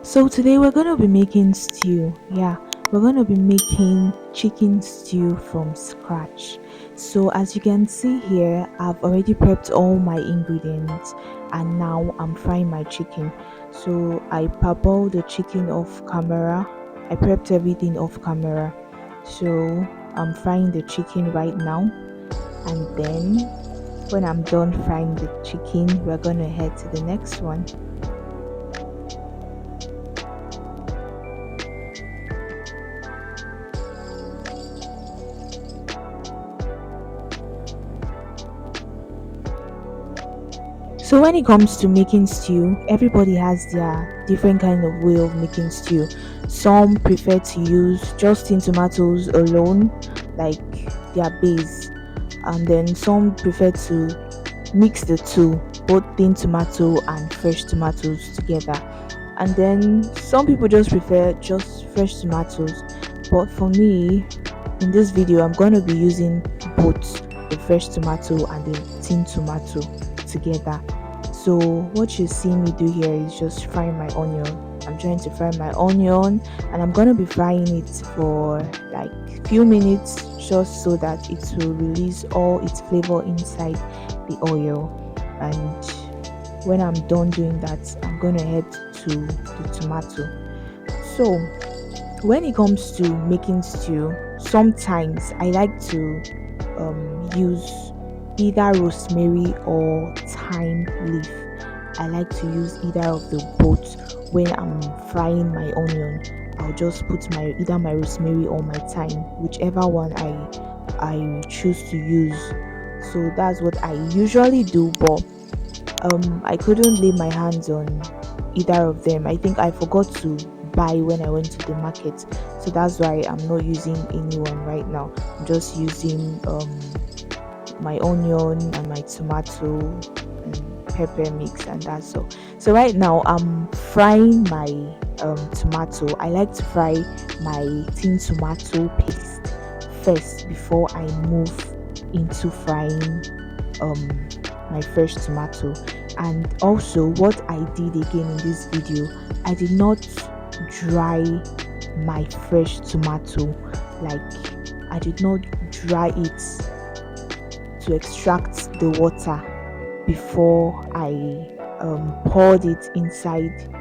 So today we're gonna be making stew. Yeah, we're gonna be making chicken stew from scratch. So as you can see here, I've already prepped all my ingredients and now I'm frying my chicken. So I parboiled the chicken off camera. I prepped everything off camera. So I'm frying the chicken right now, and then when I'm done frying the chicken, we're gonna head to the next one. So when it comes to making stew, everybody has their different kind of way of making stew. Some prefer to use just in tomatoes alone, like their base, and then some prefer to mix the two, both thin tomato and fresh tomatoes together. And then some people just prefer just fresh tomatoes. But for me, in this video, I'm going to be using both the fresh tomato and the tin tomato together. So what you see me do here is just frying my onion. I'm trying to fry my onion, and I'm going to be frying it for like few minutes just so that it will release all its flavor inside the oil. And when I'm done doing that, I'm going to head to the tomato. So when it comes to making stew, sometimes I like to use either rosemary or thyme leaf. I like to use either of the both when I'm frying my onion. I'll just put my either my rosemary or my thyme, whichever one I choose to use. So that's what I usually do, but I couldn't lay my hands on either of them. I think I forgot to buy when I went to the market, so that's why I'm not using anyone right now. I'm just using my onion and my tomato and pepper mix, and that's all. So right now I'm frying my tomato. I like to fry my tin tomato paste first before I move into frying um my fresh tomato. And also what I did again in this video, I did not dry my fresh tomato. Like, I did not dry it to extract the water before I poured it inside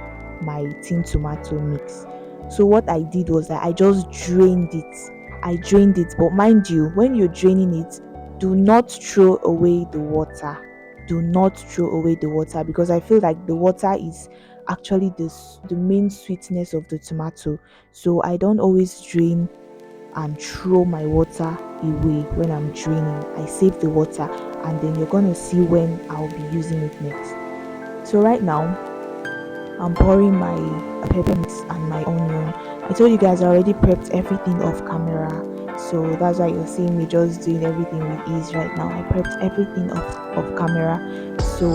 my tin tomato mix. So what I did was that I just drained it. I drained it, but mind you, when you're draining it, do not throw away the water. Do not throw away the water, because I feel like the water is actually the main sweetness of the tomato. So I don't always drain and throw my water away when I'm draining. I save the water, and then you're gonna see when I'll be using it next. So right now I'm pouring my pepper mix and my onion. I told you guys I already prepped everything off camera, so that's why you're seeing me just doing everything with ease right now. I prepped everything off camera, so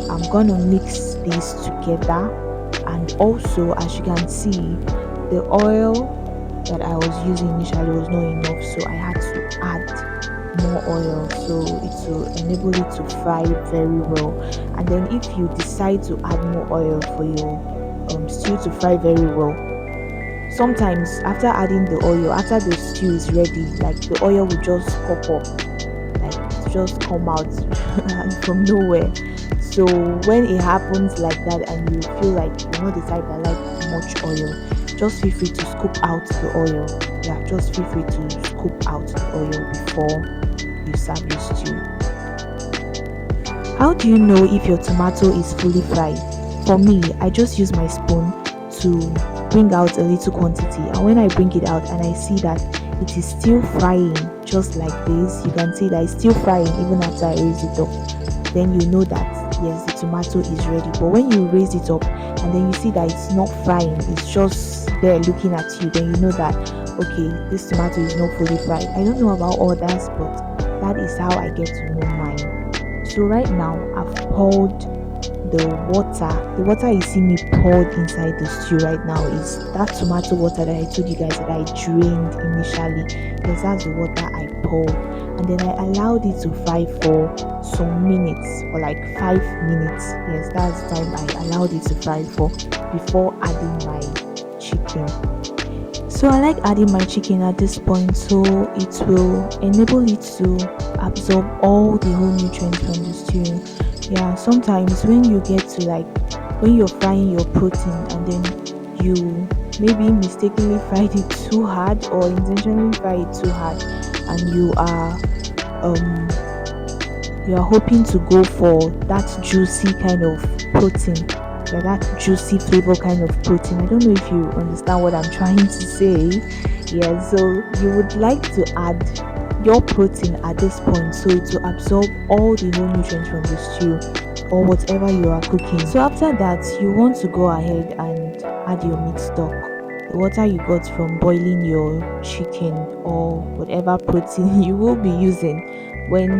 I'm gonna mix these together. And also, as you can see, the oil that I was using initially was not enough, so I had to add more oil so it will enable it to fry very well. And then if you decide to add more oil for your stew to fry very well, sometimes after adding the oil, after the stew is ready, like the oil will just pop up, like it just come out from nowhere. So when it happens like that and you feel like you're not the type that like much oil, just feel free to scoop out the oil. Yeah, just feel free to scoop out the oil before you serve your stew. How do you know if your tomato is fully fried? For me, I just use my spoon to bring out a little quantity, and when I bring it out and I see that it is still frying just like this, you can see that it's still frying even after I raise it up, then you know that yes, the tomato is ready. But when you raise it up and then you see that it's not frying, it's just there looking at you, then you know that okay, this tomato is not fully fried. I don't know about others, but that is how I get to know mine. So right now I've poured the water you see me poured inside the stew right now is that tomato water that I told you guys that I drained initially. Yes, that's the water I poured. and then I allowed it to fry for some minutes, for like 5 minutes. Yes, that's the time I allowed it to fry for before adding my chicken. So I like adding my chicken at this point so it will enable it to absorb all the whole nutrients from the stew. Yeah, sometimes when you get to like when you're frying your protein and then you maybe mistakenly fried it too hard or intentionally fry it too hard, and um you are hoping to go for that juicy kind of protein, yeah, that juicy flavor kind of protein. I don't know if you understand what I'm trying to say. Yeah, so you would like to add your protein at this point so it will absorb all the whole nutrients from the stew or whatever you are cooking. So after that, you want to go ahead and add your meat stock, the water you got from boiling your chicken or whatever protein you will be using when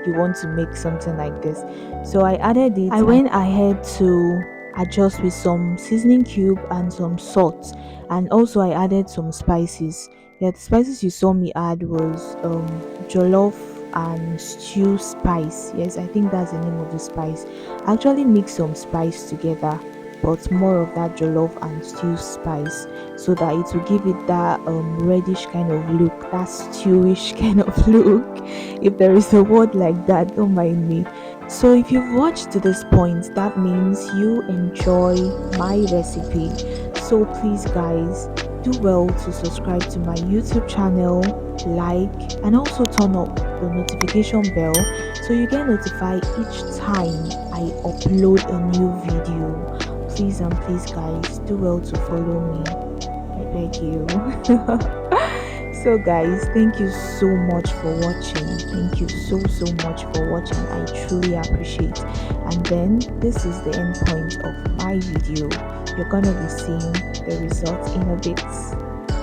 you want to make something like this. So I added it. I went ahead to adjust with some seasoning cube and some salt, and also I added some spices. Yeah, the spices you saw me add was jollof and stew spice. Yes, I think that's the name of the spice. I actually mix some spice together, but more of that jollof and stew spice so that it will give it that reddish kind of look, that stewish kind of look. If there is a word like that, don't mind me. So if you've watched to this point, that means you enjoy my recipe. So please guys, do well to subscribe to my YouTube channel, like, and also turn up the notification bell so you get notified each time I upload a new video. Please and please guys, do well to follow me. I beg you. So guys, thank you so much for watching. Thank you so much for watching. I truly appreciate. And then this is the end point of my video. You're gonna be seeing the result in a bit.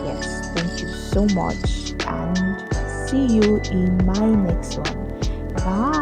Yes, thank you so much and see you in my next one. Bye.